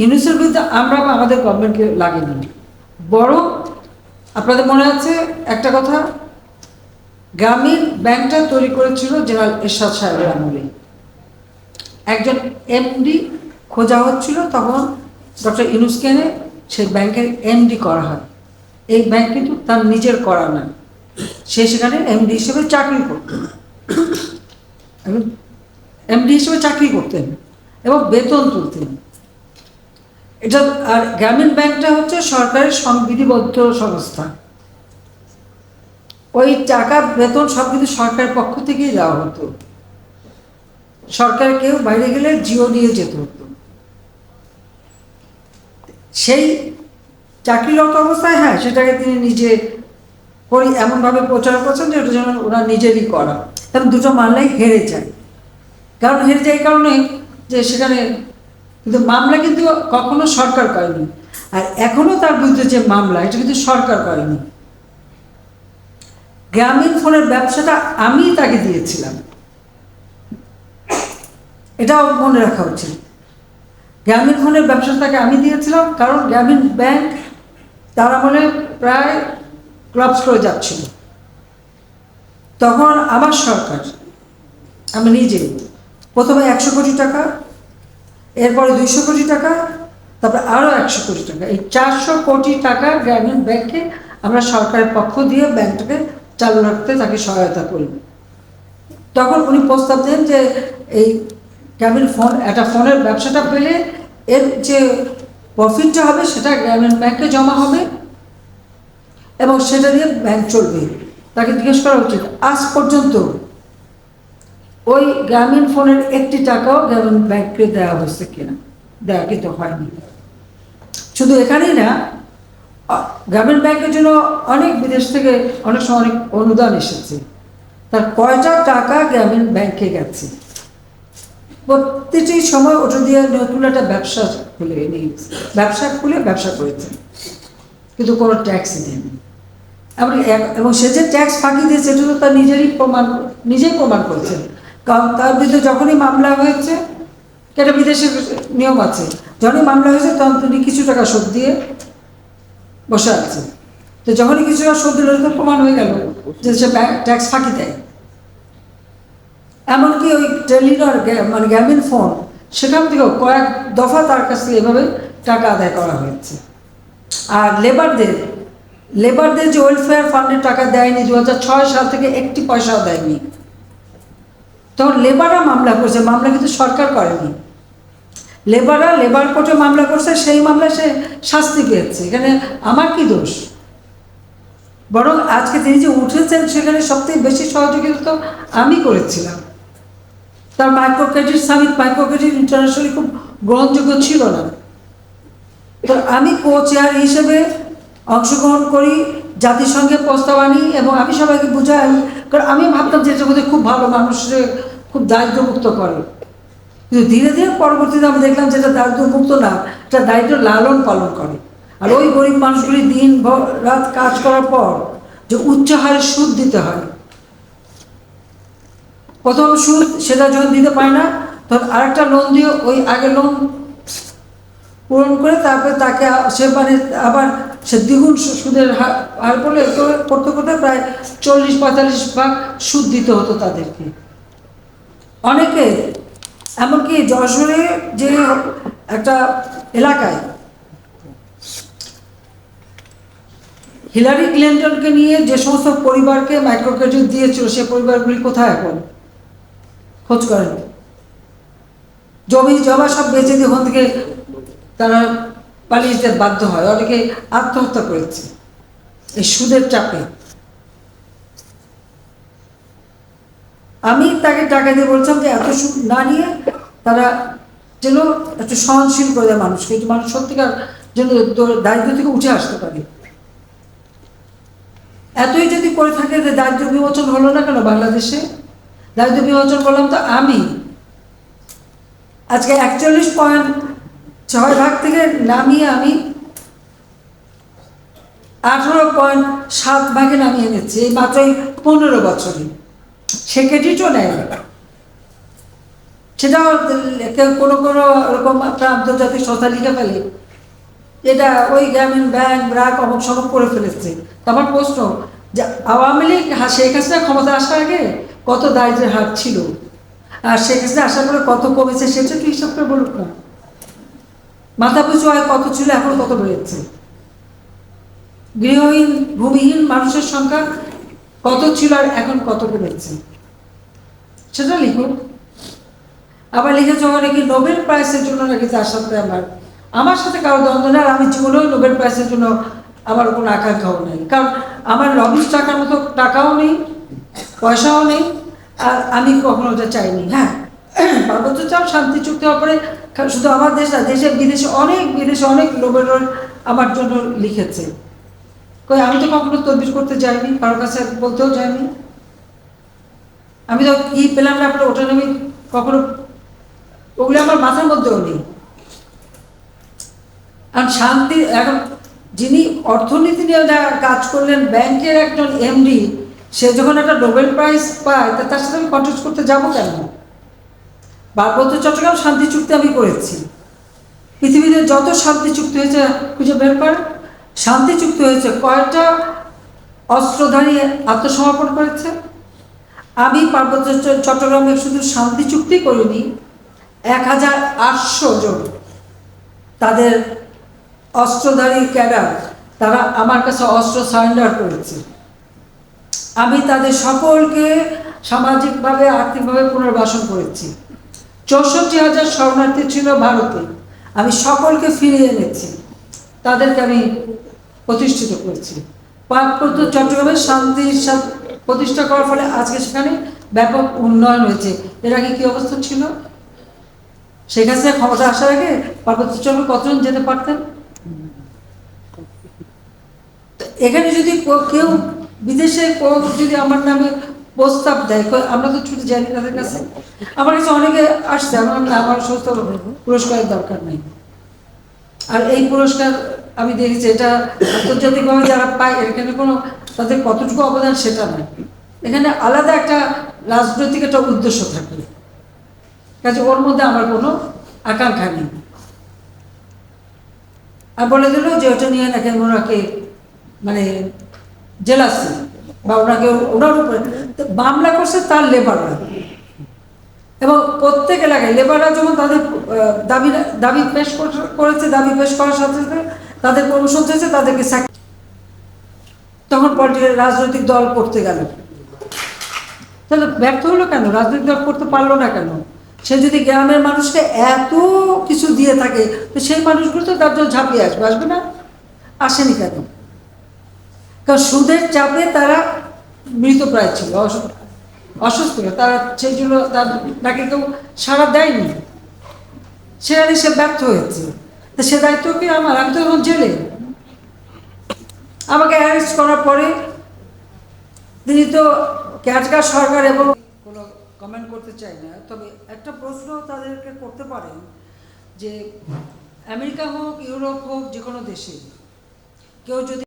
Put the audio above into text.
ইউনুসের বিরুদ্ধে আমরা বা আমাদের গভর্নমেন্টকে লাগেনি, বরং আপনাদের মনে আছে একটা কথা, গ্রামীণ ব্যাংকটা তৈরি করেছিল জেনারেল এরশাদ সাহেবের আমলে। একজন এমডি খোঁজা হচ্ছিল, তখন ডক্টর ইউনুসকে এনে সেই ব্যাংকের এমডি করা হয়। এই ব্যাংক কিন্তু তার নিজের করা না, সে সেখানে এমডি হিসেবে চাকরি করতেন, এমডি হিসেবে চাকরি করতেন এবং বেতন তুলতেন। এটা আর গ্রামীণ ব্যাংকটা হচ্ছে সরকারের সংবিধিবদ্ধ সংস্থা, ওই টাকা বেতন সব কিন্তু সরকারের পক্ষ থেকেই দেওয়া হতো। সরকার কেউ বাইরে গেলে জিও নিয়ে যেতে হতো। সেই চাকরিরত অবস্থায় হ্যাঁ সেটাকে তিনি নিজে করি এমনভাবে প্রচার করছেন যে ওটা যেন ওরা নিজেরই করা, কারণ দুটো মামলায় হেরে যায়। কারণ হেরে যায় এই কারণে যে সেখানে কিন্তু মামলা কিন্তু কখনো সরকার করেনি, আর এখনো তার বিরুদ্ধে যে মামলা এটা কিন্তু সরকার করেনি। গ্রামীণ ফোনের ব্যবসাটা আমি তাকে দিয়েছিলাম, এটাও মনে রাখা উচিত। গ্রামীণ ফোনের ব্যবসাটা তাকে আমি দিয়েছিলাম, কারণ গ্রামীণ ব্যাংক তার আমলে প্রায় ক্লাবস করে যাচ্ছিল। তখন আমার সরকার, আমি নিজে প্রথমে 100 কোটি টাকা, এরপরে 200 কোটি টাকা, তারপরে আরও 100 কোটি টাকা, এই 400 কোটি টাকা গ্রামীণ ব্যাংকে আমরা সরকারের পক্ষ দিয়ে ব্যাংকটাকে চালু রাখতে তাকে সহায়তা করি। তখন উনি প্রস্তাব দেন যে এই গ্রামীণ ফোন একটা ফোনের ব্যবসাটা পেলে এর যে প্রফিটটা হবে সেটা গ্রামীণ ব্যাংকে জমা হবে এবং সেটা দিয়ে ব্যাংক চলবে। তাকে জিজ্ঞেস করা উচিত আজ পর্যন্ত ওই গ্রামীণ ফোনের একটি টাকাও গ্রামীণ ব্যাংককে দেওয়া হয়েছে কিনা, দেওয়া কিন্তু হয়নি। শুধু এখানেই না, গ্রামীণ ব্যাংকের জন্য অনেক বিদেশ থেকে অনেক সময় অনেক অনুদান এসেছে, তার কয়টা টাকা গ্রামীণ ব্যাংকে গেছে, প্রতিটি সময় ওটা দিয়ে নতুন একটা ব্যবসা খুলে নিয়েছে, ব্যবসা করেছে, কিন্তু কোনো ট্যাক্স নেয়নি। এবং সে যে ট্যাক্স ফাঁকি দিয়েছে এটা তো তার নিজেই প্রমাণ করেছেন, কারণ তার বিরুদ্ধে যখনই মামলা হয়েছে, এটা বিদেশের নিয়ম আছে, যখনই মামলা হয়েছে তখন তিনি কিছু টাকা শোধ দিয়ে বসে আছে। তো যখনই কিছু টাকা শোধ দিল তো প্রমাণ হয়ে গেল যে সে ট্যাক্স ফাঁকি দেয়। এমনকি ওই টেলিনর মানে গ্রামীণ ফোন, সেখান থেকেও কয়েক দফা তার কাছ থেকে এভাবে টাকা আদায় করা হয়েছে। আর লেবারদের যে ওয়েলফেয়ার ফান্ডের টাকা দেয়নি 2006 সাল থেকে একটি পয়সাও দেয়নি, তখন লেবাররা মামলা করছে, মামলা কিন্তু সরকার করেনি। লেবার কোর্টে মামলা করছে, সেই মামলায় সে শাস্তি পেয়েছে। এখানে আমার কি দোষ? বরং আজকে তিনি যে উঠেছেন সেখানে সবথেকে বেশি সহযোগিতা তো আমি করেছিলাম। তার micro credit summit, micro credit internationally খুব গ্রহণযোগ্য ছিল না, তো আমি কো চেয়ার হিসেবে অংশগ্রহণ করি, জাতিসংঘে প্রস্তাব আনি এবং আমি সবাইকে বুঝাই, কারণ আমি ভাবতাম যে এটার মধ্যে খুব ভালো মানুষের খুব দারিদ্র্যমুক্ত করে, কিন্তু ধীরে ধীরে পরবর্তীতে আমি দেখলাম যে এটা দারিদ্র্যমুক্ত না, এটা দারিদ্র লালন পালন করে। আর ওই গরিব মানুষগুলি দিন রাত কাজ করার পর যে উচ্চ হারে সুদ দিতে হয়, প্রথম সুদ সেটা যখন দিতে পারে না তখন আরেকটা লোন দিয়ে ওই আগের লোন পূরণ করে তারপরে তাকে সে মানে আবার সে দ্বিগুণ সুদের হার পড়লে করতে করতে প্রায় 40-45 ভাগ সুদ দিতে হতো তাদেরকে। অনেকে এমনকি যশোরে যে একটা এলাকায় হিলারি ক্লিন্টনকে নিয়ে যে সমস্ত পরিবারকে মাইক্রো ক্রেডিট দিয়েছিল, সে পরিবারগুলি কোথায় এখন? খোঁজ করেন। জমি জমা সব বেঁচে দিয়ে ওখান থেকে তারা পালিয়ে যেতে বাধ্য হয়, অনেকে আত্মহত্যা করেছে এই সুদের চাপে। আমি তাকে টাকা দিয়ে বলছিলাম যে এত সুদ না নিয়ে তারা যেন একটু সহনশীল করে দেয় মানুষকে, একটু মানুষ সত্যিকার যেন দারিদ্র থেকে উঠে আসতে পারে। এতই যদি করে থাকে যে দারিদ্র বিমোচন হলো না কেন বাংলাদেশে? দারিদ্র বিমোচন করলাম তো আমি। আজকে 41.6 থেকে নামিয়ে আমি 18.7 নামিয়ে এনেছি এই মাত্র 15 বছরে। সে ক্রেডিটও নেয়। সেটাও কেউ কোনো কোনো ওরকম আপনার আন্তর্জাতিক সংস্থা লিখে ফেলে, এটা ওই গ্রামীণ ব্যাংক ব্রাক অমুক সমক করে ফেলেছে। তো আমার প্রশ্ন যে আওয়ামী লীগ শেখ হাসিনা ক্ষমতা আসার আগে কত দারিদ্রের হার ছিল, আর শেখ হাসিনা আসার পরে কত কমেছে, সেটা একটু হিসাব করে বলুক না। মাথা পিছু আয় কত ছিল, এখন কত বেড়েছে। গৃহহীন ভূমিহীন মানুষের সংখ্যা কত ছিল আর এখন কত বেড়েছে, সেটা লিখুন। আবার লিখেছে নাকি নোবেল প্রাইজের জন্য নাকি তার সাথে আমার সাথে কারো দ্বন্দ্ব নেই, আর আমি জীবনেও নোবেল প্রাইজের জন্য আমার কোনো আকাঙ্ক্ষাও নেই, কারণ আমার লবিস টাকার মতো টাকাও নেই, পয়সাও নেই, আর আমি কখনো ওটা চাইনি। হ্যাঁ, পার্বত্য চাও শান্তি চুক্তি হওয়ার পরে শুধু আমার দেশ না, দেশে বিদেশে অনেক নোবেল আমার জন্য লিখেছে। কই আমি তো কখনো তদবির করতে যাইনি, কারোর কাছে বলতেও যাইনি। আমি তো কি পেলাম না আপনার ওটা আমি কখনো, ওগুলো আমার মাথার মধ্যেও নেই। আর শান্তি এখন যিনি অর্থনীতি নিয়ে কাজ করলেন, ব্যাংকের একজন এমডি, সে যখন একটা নোবেল প্রাইজ পায় তা তার সাথে আমি কন্টেস্ট করতে যাবো কেন? পার্বত্য চট্টগ্রাম শান্তি চুক্তি আমি করেছি। পৃথিবীতে যত শান্তি চুক্তি হয়েছে খুঁজে বের করে, শান্তি চুক্তি হয়েছে কয়টা অস্ত্রধারী আত্মসমর্পণ করেছে? আমি পার্বত্য চট্টগ্রামে শুধু শান্তি চুক্তি করিনি, 1800 জন তাদের অস্ত্রধারী ক্যাডার, তারা আমার কাছে অস্ত্র সারেন্ডার করেছে। আমি তাদের সকলকে সামাজিকভাবে আর্থিকভাবে পুনর্বাসন করেছি। 64,000 শরণার্থী ছিল ভারতে, আমি সকলকে ফিরিয়ে এনেছি, তাদেরকে আমি প্রতিষ্ঠিত করেছি। পার্বত্য চট্টগ্রামে শান্তি প্রতিষ্ঠা করার ফলে আজকে সেখানে ব্যাপক উন্নয়ন হয়েছে। এর আগে কি অবস্থা ছিল? শেখ হাসিনা ক্ষমতা আসার আগে পার্বত্য চট্টগ্রামে কতজন যেতে পারতেন? এখানে যদি কেউ বিদেশে যদি আমার নামে প্রস্তাব দেয়, আমরা তো ছুটে যাইনি তাদের কাছে। আমার কাছে অনেকে আসছে, আমার সমস্ত পুরস্কারের দরকার নেই। আর এই পুরস্কার আমি দেখেছি এটা আন্তর্জাতিকভাবে যারা পায়, এখানে কোনো তাদের কতটুকু অবদান সেটা নয়, এখানে আলাদা একটা রাজনৈতিক একটা উদ্দেশ্য থাকে, কাজে ওর মধ্যে আমার কোনো আকাঙ্ক্ষা নেই। আর বলে দিল যে ওটা নিয়ে নাকি ওনাকে মানে জেলাসি বা ওনাকে ওনার উপরে মামলা করছে তার লেবাররা, এবং প্রত্যেক এলাকায় লেবাররা যখন তাদের দাবি পেশ করেছে, দাবি পেশ করার সাথে সাথে তাদের প্রমোশন হয়েছে, তাদেরকে তখন রাজনৈতিক দল করতে গেল। তাহলে ব্যর্থ হলো কেন? রাজনৈতিক দল করতে পারলো না কেন? সে যদি গ্রামের মানুষকে এত কিছু দিয়ে থাকে, তো সেই মানুষগুলো তো তার জন্য ঝাঁপিয়ে আসবে না? আসেনি কেন? কারণ সুদের চাপে তারা মৃতপ্রায় ছিল, অসুস্থ, তারা সেই জন্য তাকে কেউ সাড়া দেয়নি, সেখানে সে ব্যর্থ হয়েছে। তো সে দায়িত্ব কি আমার? আমি তো এখন জেলে। আমাকে অ্যারেস্ট করার পরে তিনি তো ক্যাটকার সরকার, এবং কোনো কমেন্ট করতে চাই না, তবে একটা প্রশ্ন তাদেরকে করতে পারেন যে আমেরিকা হোক, ইউরোপ হোক, যে কোনো দেশে কেউ যদি